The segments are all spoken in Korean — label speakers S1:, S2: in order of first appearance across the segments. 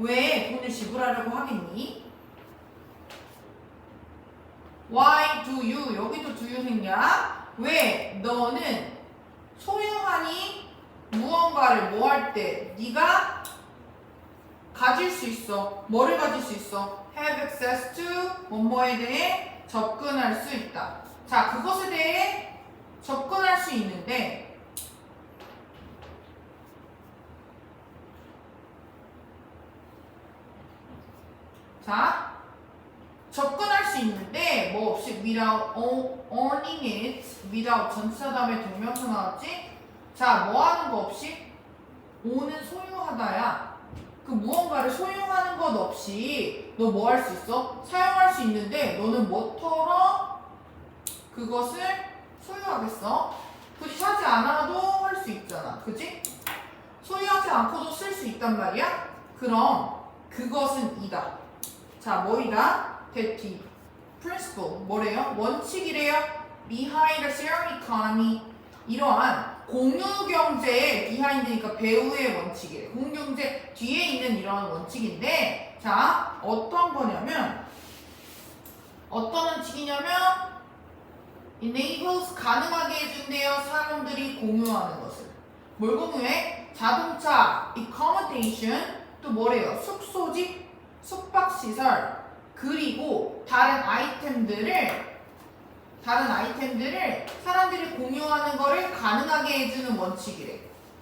S1: 왜 돈을 지불하려고 하겠니? Why do you? 여기도 do you 생략. 왜 너는 소유하니 무언가를 뭐 할 때 네가 가질 수 있어. 뭐를 가질 수 있어? Have access to 뭐뭐에 대해 접근할 수 있다. 자, 그것에 대해 접근할 수 있는데 자, 접근할 수 있는데 뭐 없이 without owning it, without 전치사 다음에 동명사 나왔지? 자, 뭐 하는 거 없이? own은 소유하다야. 그 무언가를 소유하는 것 없이 너 뭐 할 수 있어? 사용할 수 있는데 너는 뭐터러 그것을 소유하겠어? 굳이 사지 않아도 할 수 있잖아. 그지? 소유하지 않고도 쓸 수 있단 말이야? 그럼 그것은 이다. 자, 뭐이다? that principle 뭐래요? 원칙이래요. behind a sharing economy 이러한 공유 경제의 behind니까 배후의 원칙이래. 공유 경제 뒤에 있는 이러한 원칙인데 자, 어떤 거냐면 어떤 원칙이냐면 enables 가능하게 해준대요. 사람들이 공유하는 것을. 뭘 공유해? 자동차, accommodation 또 뭐래요? 숙소집, 숙박시설 그리고 다른 아이템들을 사람들이 공유하는 거를 가능하게 해주는 원칙이래.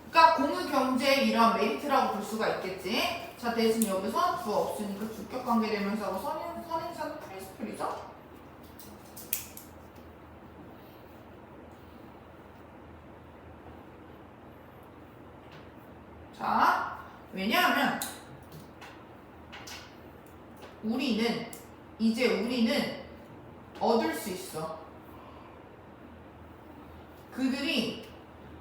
S1: 그러니까 공유 경제의 이런 메리트라고 볼 수가 있겠지. 자, 대신 여기서 주 없으니까 주격 관계대명사하고 선행사는 프린시플이죠. 자, 왜냐하면 우리는 얻을 수 있어. 그들이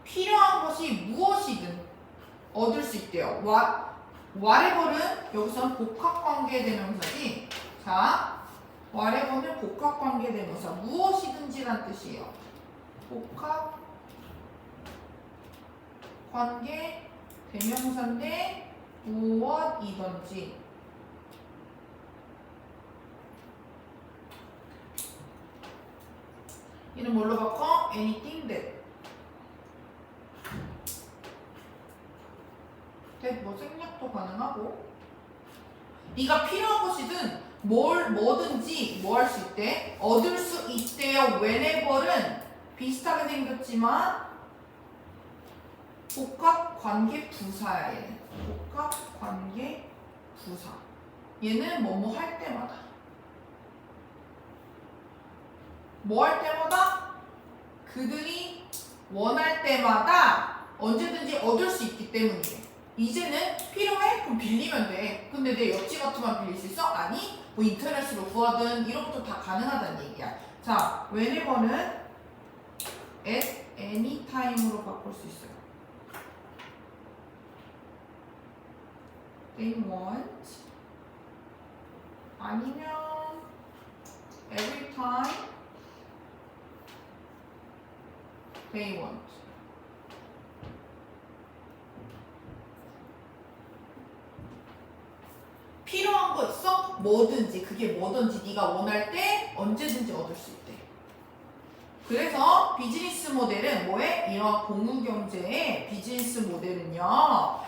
S1: 필요한 것이 무엇이든 얻을 수 있대요. whatever는 여기서는 복합관계대명사지. 자, whatever는 복합관계대명사. 무엇이든지란 뜻이에요. 복합관계대명사인데 무엇이든지. 이는 뭘로 바꿔? anything that. 뭐 생략도 가능하고. 네가 필요한 것이든 뭐든지 뭐 할 수 있대? 얻을 수 있대요. whenever는 비슷하게 생겼지만 복합관계 부사야. 얘는 복합관계 부사. 얘는 뭐뭐 할 때마다 뭐 할 때마다 그들이 원할 때마다 언제든지 얻을 수 있기 때문이래. 이제는 필요해? 그럼 빌리면 돼. 근데 내 옆집 아파트만 빌릴 수 있어? 아니, 뭐 인터넷으로 구하든 이런 것도 다 가능하다는 얘기야. 자, whenever는 at any time으로 바꿀 수 있어요. They want 아니면 every time they want. 필요한 거 있어? 뭐든지. 그게 뭐든지 네가 원할 때 언제든지 얻을 수 있대. 그래서 비즈니스 모델은 뭐해? 이런 공유 경제의 비즈니스 모델은요.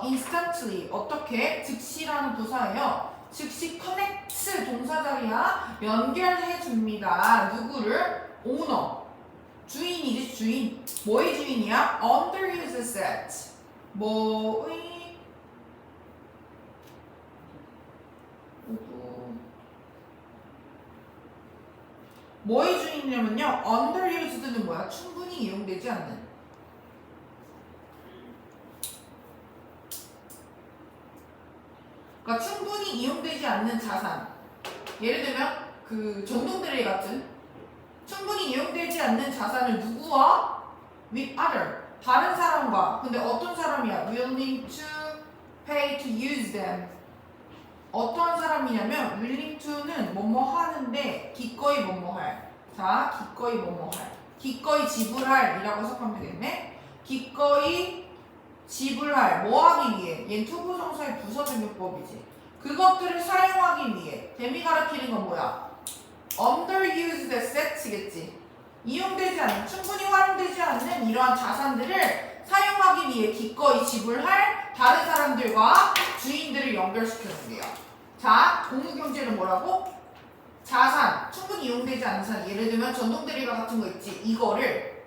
S1: instantly 어떻게? 즉시라는 부사예요. 즉시 connect 동사자리야. 연결해 줍니다. 누구를? 오너. 주인이지 주인. 뭐의 주인이야? underused asset. 뭐의 주인이냐면요. underused는 뭐야? 충분히 이용되지 않는. 그러니까 충분히 이용되지 않는 자산. 예를 들면 그 전동드릴 같은 충분히 이용되지 않는 자산을 누구와? with other. 다른 사람과. 근데 어떤 사람이야? willing to pay to use them. 어떤 사람이냐면 willing to는 뭐뭐 하는데 기꺼이 뭐뭐 할. 자, 기꺼이 뭐뭐 할. 기꺼이 지불할 이라고 해석하면 되겠네. 기꺼이 지불할, 뭐 하기 위해? 얘는 투부정사의 부서등용법이지. 그것들을 사용하기 위해. 댐이 가리키는 건 뭐야? underused assets겠지. 이용되지 않는, 충분히 활용되지 않는 이러한 자산들을 사용하기 위해 기꺼이 지불할 다른 사람들과 주인들을 연결시켜준대요. 자, 공유경제는 뭐라고? 자산, 충분히 이용되지 않는 자산. 예를 들면 전동드리버 같은 거 있지. 이거를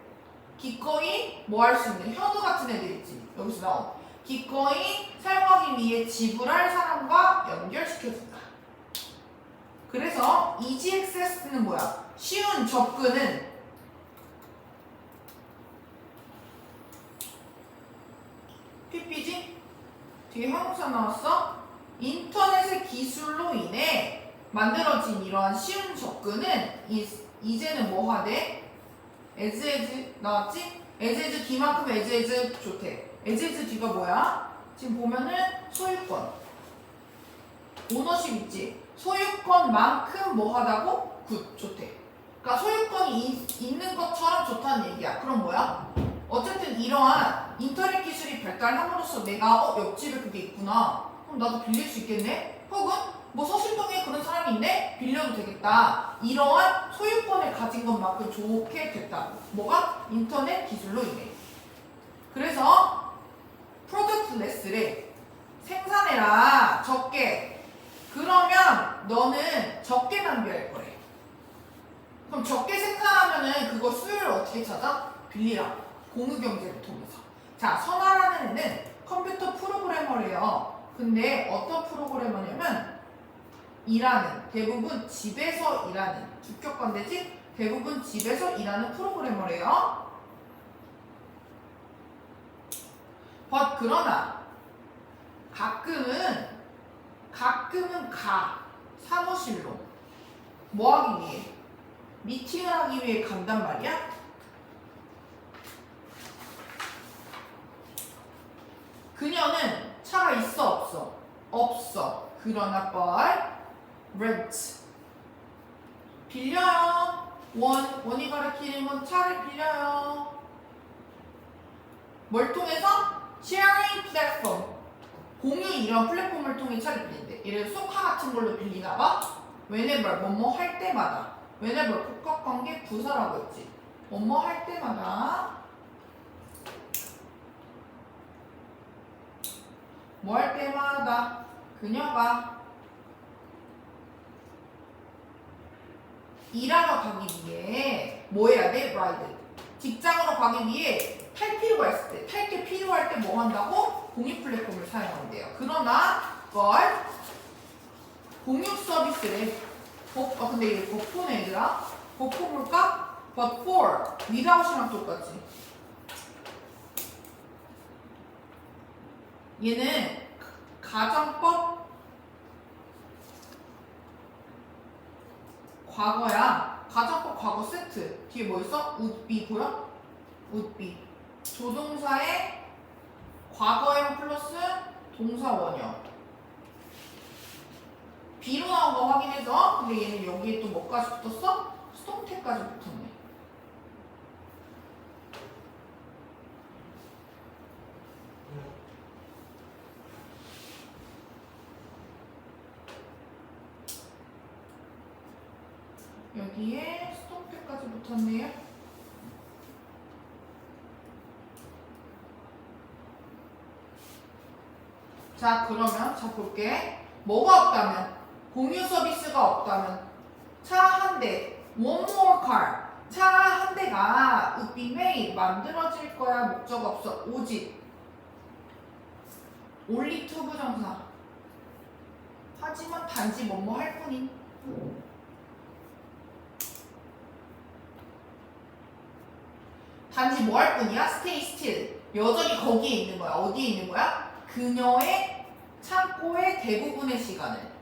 S1: 기꺼이 뭐 할 수 있는 현우 같은 애들 있지. 여기서 나온 기꺼이 사용하기 위해 지불할 사람과 연결시켜준다. 그래서 easy access는 뭐야? 쉬운 접근은 PPG? 뒤에 형용사 나왔어? 인터넷의 기술로 인해 만들어진 이러한 쉬운 접근은 이제는 뭐 하대? as 나왔지? as 뒤만큼 as 좋대. as 뒤가 뭐야? 지금 보면은 소유권 오너십 있지? 소유권만큼 뭐 하다고? 굿 좋대. 그러니까 소유권이 있는 것처럼 좋다는 얘기야. 그럼 뭐야? 어쨌든 이러한 인터넷 기술이 발달함으로써 내가 옆집에 그게 있구나. 그럼 나도 빌릴 수 있겠네? 혹은 뭐 서실동에 그런 사람이 있네? 빌려도 되겠다. 이러한 소유권을 가진 것만큼 좋게 됐다. 뭐가? 인터넷 기술로 인해. 그래서 프로덕트 레스를 생산해라. 적게. 그러면 너는 적게 낭비할 거래. 그럼 적게 생산하면은 그거 수요를 어떻게 찾아? 빌리라. 공유경제를 통해서. 자, 선아라는 애는 컴퓨터 프로그래머래요. 근데 어떤 프로그래머냐면 대부분 집에서 일하는 주격관대지? 대부분 집에서 일하는 프로그래머래요. 그러나 가끔은 사무실로 뭐 하기 위해? 미팅을 하기 위해 간단 말이야? 그녀는 차가 있어 없어? 없어. 그러나 rent 빌려요. 원이 가리키는 건 차를 빌려요. 뭘 통해서? sharing platform 공유 이런 플랫폼을 통해 차를 빌린대. 예를 들어 소카 같은 걸로 빌리나 봐. whenever 뭐뭐 할 때마다. whenever 복합관계 부사라고 했지. 뭐뭐 할 때마다 뭐 할 때마다 그녀가 일하러 가기 위해 뭐 해야 돼? ride 직장으로 가기 위해 탈 필요가 있을 때, 탈 게 필요할 때 뭐 한다고? 공유 플랫폼을 사용한대요. 그러나 그걸 공유 서비스를 근데 이게 버포네 얘들아? 버포 볼까? but for without이랑 똑같지. 얘는 가정법 과거야. 가정법 과거 세트 뒤에 뭐 있어? would be 보여? would be 조동사의 과거형 플러스 동사 원형 B로 나온 거 확인해줘. 근데 얘는 여기에 또 뭐까지 붙었어? 수동태까지 붙었네. 여기에 수동태까지 붙었네요. 자, 그러면 자 볼게. 뭐가 없다면? 공유 서비스가 없다면 차 한 대, one more car. 차 한 대가 would be made 만들어질 거야. 목적 없어. 오직 only 투부정사. 하지만 단지 뭐뭐 할 뿐인. 단지 뭐 할 뿐이야? stay still. 여전히 거기에 있는 거야. 어디에 있는 거야? 그녀의 창고의 대부분의 시간을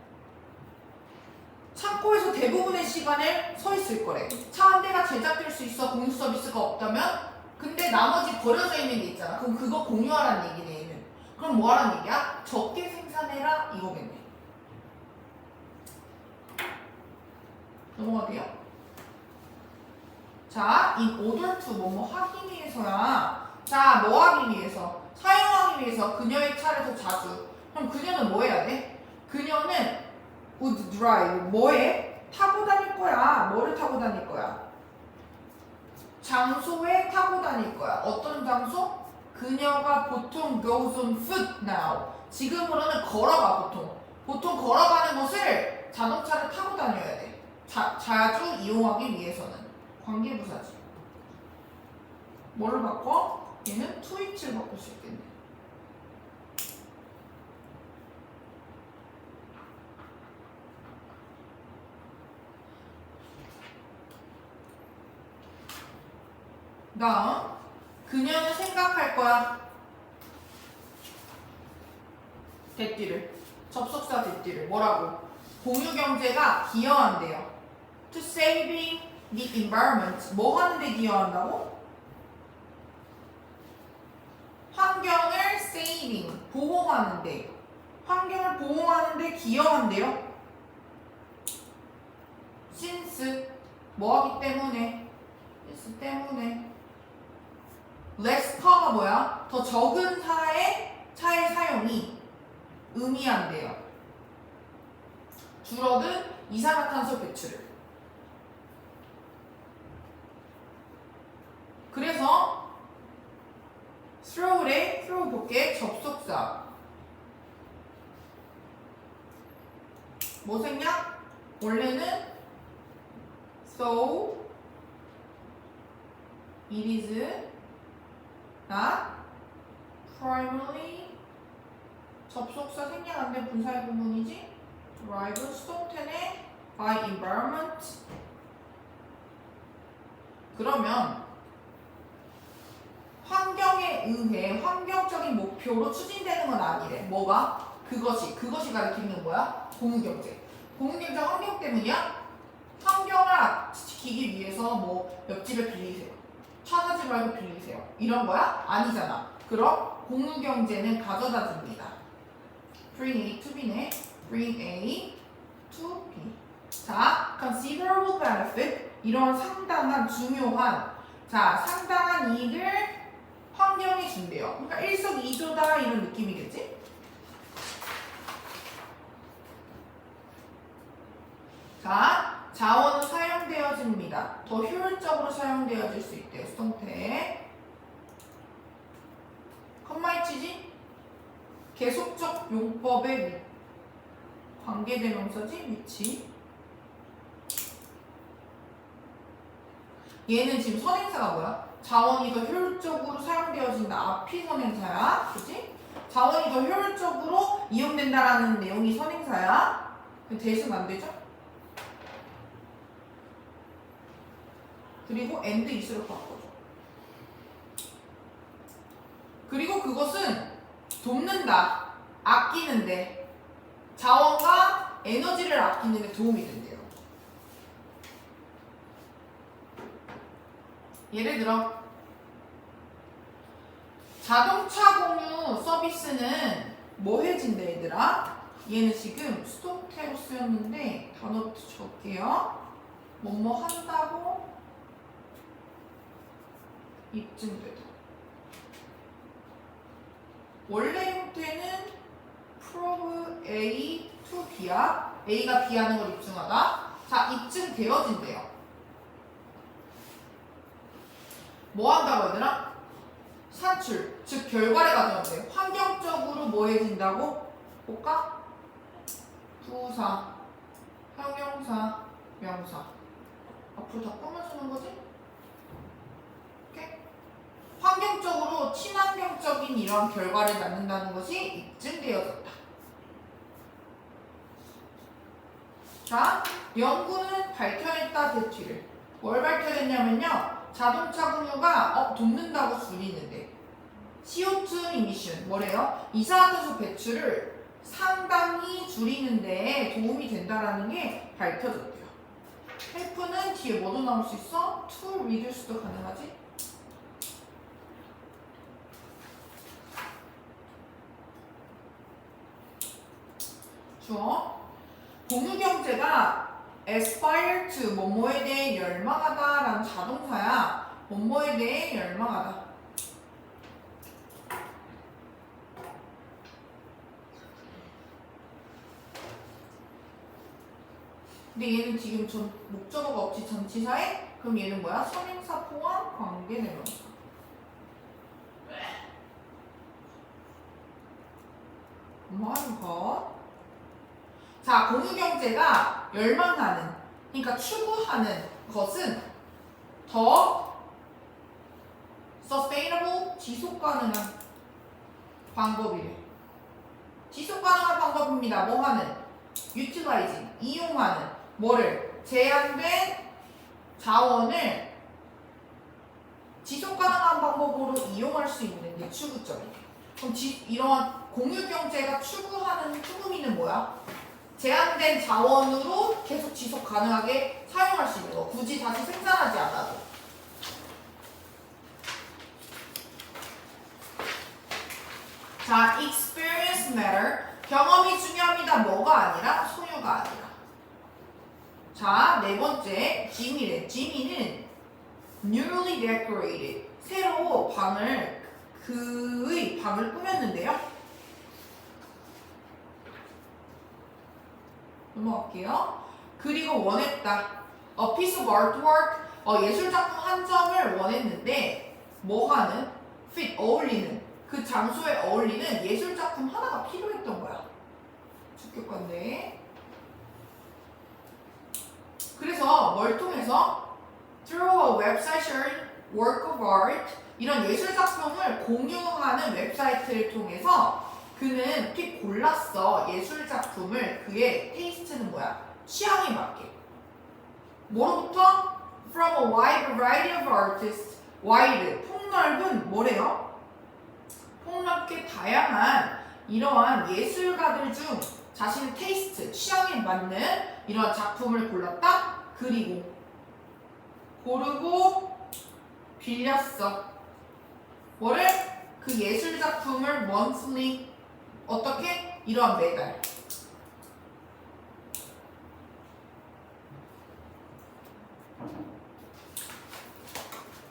S1: 창고에서 대부분의 시간을 서 있을 거래. 차 한 대가 제작될 수 있어. 공유 서비스가 없다면. 근데 나머지 버려져 있는 게 있잖아. 그럼 그거 공유하라는 얘기네 얘는. 그럼 뭐 하라는 얘기야? 적게 생산해라 이거겠네. 넘어가게요. 자, in order to 뭐뭐 하기 위해서야. 자, 뭐 하기 위해서? 사용하기 위해서 그녀의 차를 더 자주. 그럼 그녀는 뭐 해야 돼? 그녀는 would drive. 뭐해? 타고 다닐 거야. 뭐를 타고 다닐 거야? 장소에 타고 다닐 거야. 어떤 장소? 그녀가 보통 goes on foot now. 지금으로는 걸어가 보통. 보통 걸어가는 곳을 자동차를 타고 다녀야 돼. 자주 이용하기 위해서는. 관계부사지. 뭐를 바꿔? 얘는 to it를 바꿀 수 있겠네. 다음, 그녀는 생각할 거야. 대띠를. 접속사 대띠를. 뭐라고? 공유경제가 기여한대요. To saving the environment. 뭐 하는데 기여한다고? 환경을 saving. 보호하는데. 환경을 보호하는데 기여한대요. since. 뭐 하기 때문에? since 때문에. less car가 뭐야? 더 적은 차의 사용이 의미한대요. 줄어든 이산화탄소 배출을. 그래서 throw에 throw 볼게. 접속사. 뭐 생략? 원래는 so it is not primarily 접속사 생략 안 된 분사의 부분이지. drive 수동태네 by environment. 그러면 환경에 의해 환경적인 목표로 추진되는 건 아니래. 뭐가? 그것이 가리키는 거야? 공유경제. 공유경제 환경 때문이야? 환경을 지키기 위해서 뭐 옆집에 빌리세요. 차 사지 말고 빌리세요. 이런 거야? 아니잖아. 그럼 공유경제는 가져다 줍니다. bring A to B네. bring A to B. 자, considerable benefit. 이런 상당한 중요한 상당한 이익을 환경에 준대요. 그러니까 일석이조다 이런 느낌이겠지? 자, 자원은 사용되어집니다. 더 효율적으로 사용되어질 수 있대요. 수동태. 컴마이치지? 계속적 용법의 관계대명사지? 위치. 얘는 지금 선행사가 뭐야? 자원이 더 효율적으로 사용되어진다. 앞이 선행사야. 그치? 자원이 더 효율적으로 이용된다라는 내용이 선행사야. 대신 안 되죠? 그리고 and is로 바꿔줘. 그리고 그것은 돕는다. 아끼는데. 자원과 에너지를 아끼는 데 도움이 된대요. 예를 들어 자동차 공유 서비스는 뭐 해진대 얘들아? 얘는 지금 수동태로 쓰였는데 단어 적을게요. 뭐뭐 한다고 입증되다. 원래 형태는 prove A to B야. A가 B 하는 걸 입증하다. 자, 입증되어진대요. 뭐 한다고 얘들아? 산출, 즉 결과를 가져온대요. 환경적으로 뭐 해진다고? 볼까? 부사, 형용사, 명사. 앞으로 다 꾸며주는 거지? 오케이? 환경적으로 친환경적인 이러한 결과를 낳는다는 것이 입증되어졌다. 자, 연구는 밝혀냈다 대취를. 뭘 밝혀냈냐면요. 자동차 공유가 돕는다고 줄이는데 CO2 emission 뭐래요? 이산화탄소 배출을 상당히 줄이는데 도움이 된다라는 게 밝혀졌대요. help는 뒤에 뭐도 나올 수 있어? to reduce도 가능하지? 주어 공유경제가 aspire to 뭐뭐에 대해 열망하다 라는 자동사야. 뭐뭐에 대해 열망하다. 근데 얘는 지금 목적어가 없지 전치사에. 그럼 얘는 뭐야? 선행사 포함 관계대명사. 뭐하는 것? 자, 공유경제가 열망하는, 그러니까 추구하는 것은 더 sustainable, 지속 가능한 방법이래. 지속 가능한 방법입니다. 뭐 하는? utilizing, 이용하는. 뭐를? 제한된 자원을 지속 가능한 방법으로 이용할 수 있는 게 추구점이에요. 그럼 이러한 공유경제가 추구하는 추구미는 뭐야? 제한된 자원으로 계속 지속 가능하게 사용할 수 있는 거. 굳이 다시 생산하지 않아도. 자, experience matter. 경험이 중요합니다. 뭐가 아니라 소유가 아니라. 자, 네 번째 지미래. 지미는 newly decorated. 새로 그의 방을 꾸몄는데요. 넘어갈게요. 그리고 원했다. A piece of artwork. 예술작품 한 점을 원했는데 뭐 하는? fit, 어울리는. 그 장소에 어울리는 예술작품 하나가 필요했던 거야. 주격관대. 그래서 뭘 통해서? through a website sharing work of art. 이런 예술작품을 공유하는 웹사이트를 통해서 그는 골랐어. 예술작품을. 그의 테이스트는 뭐야? 취향에 맞게. 뭐로부터? From a wide variety of artists. wide, 폭넓은 뭐래요? 폭넓게 다양한 이러한 예술가들 중 자신의 테이스트, 취향에 맞는 이러한 작품을 골랐다. 그리고 고르고 빌렸어. 뭐를? 그 예술작품을 monthly 어떻게? 이러한 매달.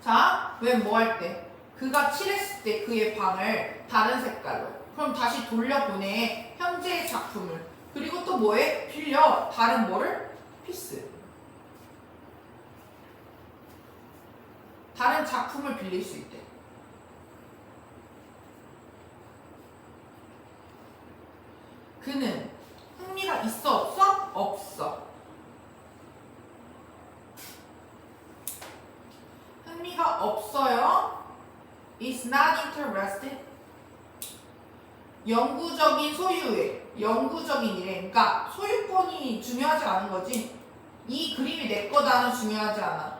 S1: 자, 왜 뭐 할 때? 그가 칠했을 때 그의 방을 다른 색깔로. 그럼 다시 돌려보내. 현재의 작품을. 그리고 또 뭐해? 빌려. 다른 뭐를? 피스. 다른 작품을 빌릴 수 있대. 그는 흥미가 있어 없어? 없어. 흥미가 없어요. is not interested. 영구적인 소유에, 영구적인 일에. 그러니까 소유권이 중요하지 않은 거지. 이 그림이 내 거다는 중요하지 않아.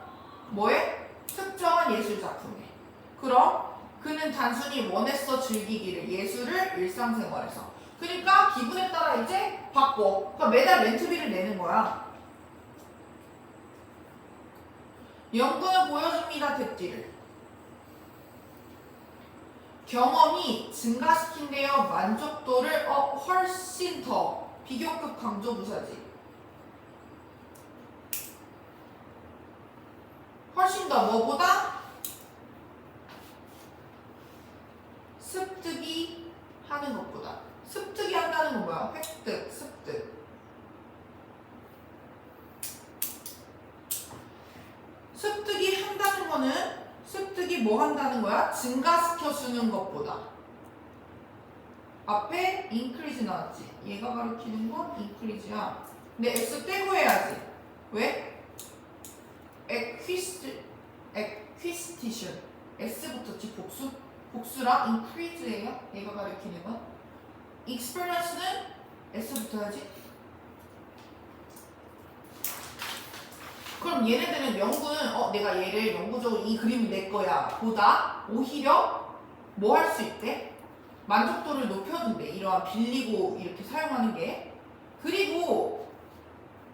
S1: 뭐에? 특정한 예술 작품에. 그럼 그는 단순히 원했어 즐기기를. 예술을 일상생활에서. 그러니까 기분에 따라 이제 바꿔. 그러니까 매달 렌트비를 내는 거야. 연구는 보여줍니다. 특질을. 경험이 증가시킨대요. 만족도를 훨씬 더. 비교급 강조부사지. 훨씬 더 뭐보다? 습득이 하는 것보다. 습득이 한다는 건 뭐야? 획득, 습득. 습득이 한다는 거는 습득이 뭐 한다는 거야? 증가시켜주는 것보다. 앞에 increase 나왔지. 얘가 가리키는 건 increase야. 근데 S 떼고 해야지. 왜? acquisition. S부터 지 복수? 복수라 increase예요. 얘가 가리키는 건. experience는 S부터 해야지. 그럼 얘네들은 연구는 내가 얘를 영구적으로 이 그림이 내 거야 보다 오히려 뭐 할 수 있대? 만족도를 높여준대. 이러한 빌리고 이렇게 사용하는 게. 그리고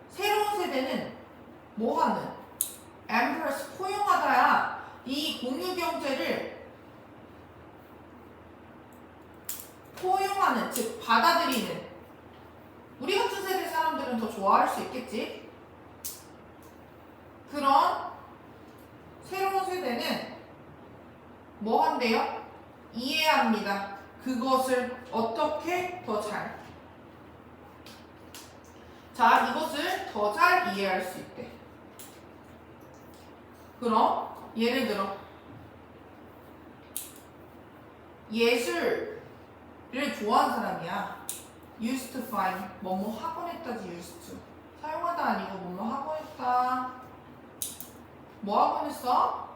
S1: 새로운 세대는 뭐 하는? embrace, 포용하다야. 이 공유경제를 포용하는, 즉 받아들이는. 우리 같은 세대 사람들은 더 좋아할 수 있겠지. 그런 새로운 세대는 뭐 한대요? 이해합니다. 그것을 어떻게 더 잘. 자, 이것을 더 잘 이해할 수 있대. 그럼 예를 들어 예술을 좋아하는 사람이야. used to find 뭐뭐 하곤 했다지 used to 사용하다 아니고 뭐뭐 하곤 했다. 뭐 하곤 했어?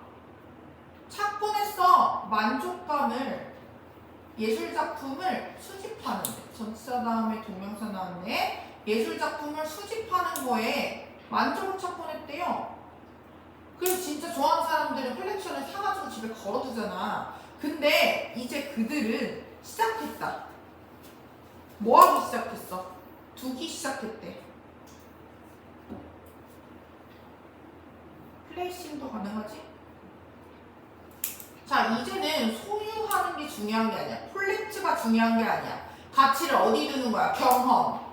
S1: 찾곤 했어. 만족감을 예술작품을 수집하는데 전치사 다음에 동명사 나왔네. 예술작품을 수집하는 거에 만족을 찾곤 했대요. 그래서 진짜 좋아하는 사람들은 컬렉션을 사가지고 집에 걸어두잖아. 근데 이제 그들은 시작했다. 뭐 하기 시작했어? 두기 시작했대. 플레이싱도 가능하지? 자, 이제는 소유하는 게 중요한 게 아니야. 콜렉트가 중요한 게 아니야. 가치를 어디 두는 거야? 경험.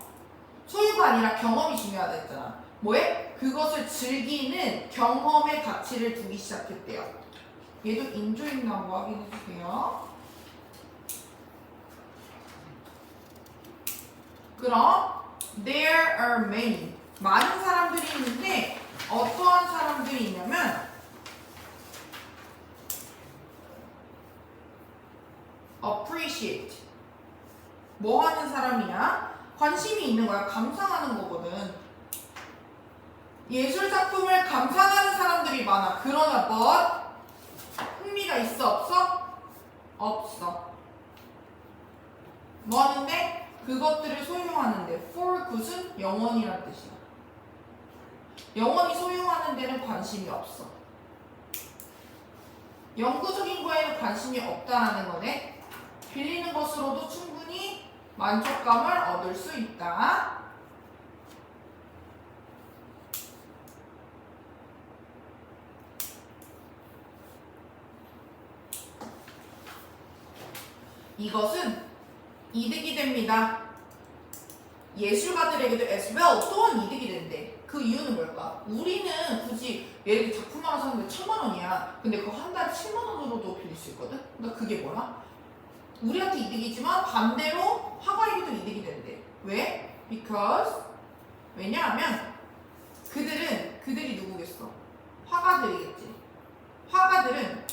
S1: 소유가 아니라 경험이 중요하다 했잖아. 뭐해? 그것을 즐기는 경험의 가치를 두기 시작했대요. 얘도 인조있나 뭐 확인해주세요. 그럼 there are many 많은 사람들이 있는데 어떠한 사람들이 있냐면 appreciate 뭐 하는 사람이야? 관심이 있는 거야. 감상하는 거거든. 예술 작품을 감상하는 사람들이 많아. 그러나 but 흥미가 있어 없어? 없어. 뭐 하는데? 그것들을 소유하는데 for 굿은 영원이란 뜻이야. 영원히 소유하는 데는 관심이 없어. 영구적인 거에는 관심이 없다라는 거네. 빌리는 것으로도 충분히 만족감을 얻을 수 있다. 이것은 이득이 됩니다. 예술가들에게도 as well 또한 이득이 된대. 그 이유는 뭘까? 우리는 굳이 예를 들어 작품 하나 사는데 1,000,000원이야. 근데 그거 한 달에 7,000,000원으로도 빌릴 수 있거든? 그러니까 그게 뭐야? 우리한테 이득이지만 반대로 화가에게도 이득이 된대. 왜? Because 왜냐하면 그들이 누구겠어? 화가들이겠지. 화가들은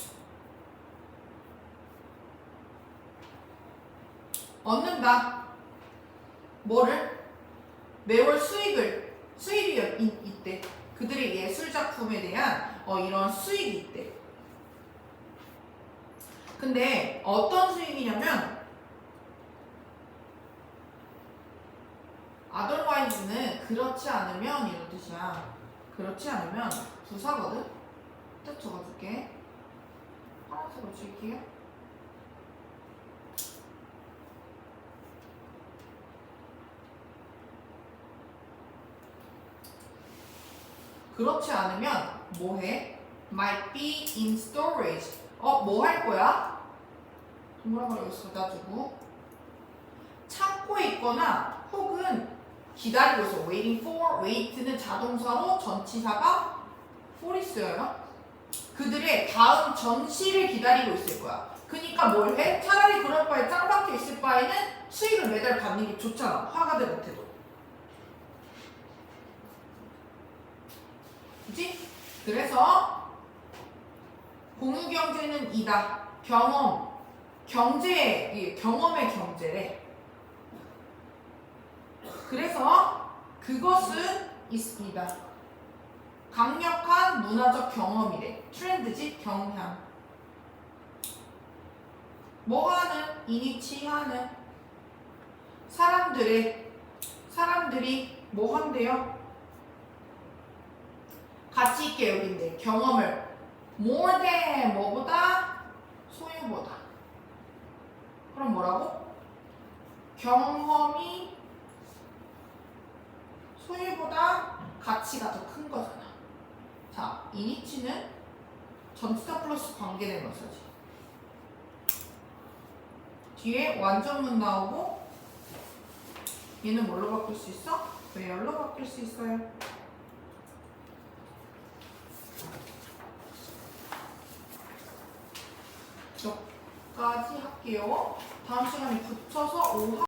S1: 얻는다. 뭐를? 매월 수입이 있대. 그들의 예술 작품에 대한 이런 수익이 있대. 근데 어떤 수익이냐면 otherwise는 그렇지 않으면 이런 뜻이야. 그렇지 않으면 부사거든? 뜻 적어줄게. 파란색으로 칠게요. 그렇지 않으면 뭐해? might be in storage. 뭐 할 거야? 동그라미 여기 쏟아주고 찾고 있거나 혹은 기다리고 있어. waiting for, wait는 자동사로 전치사가 for이 쓰여요. 그들의 다음 전시를 기다리고 있을 거야. 그러니까 뭘 해? 차라리 그럴 바에 짱 박혀 있을 바에는 수익을 매달 받는 게 좋잖아. 화가들한테도. 그치? 그래서 공유경제는 이다. 경험의 경제래. 그래서 그것은 있습니다. 강력한 문화적 경험이래. 트렌드지? 경향. 뭐 하는? 이니치하는. 사람들이 뭐 한대요? 가치 있게 여긴대. 경험을 more than 뭐보다? 소유보다. 그럼 뭐라고? 경험이 소유보다 가치가 더 큰 거잖아. 자, 이니치는 전치사 플러스 관계대명사지. 뒤에 완전문 나오고 얘는 뭘로 바뀔 수 있어? where로 바뀔 수 있어요. 여기까지 할게요. 다음 시간에 붙여서 5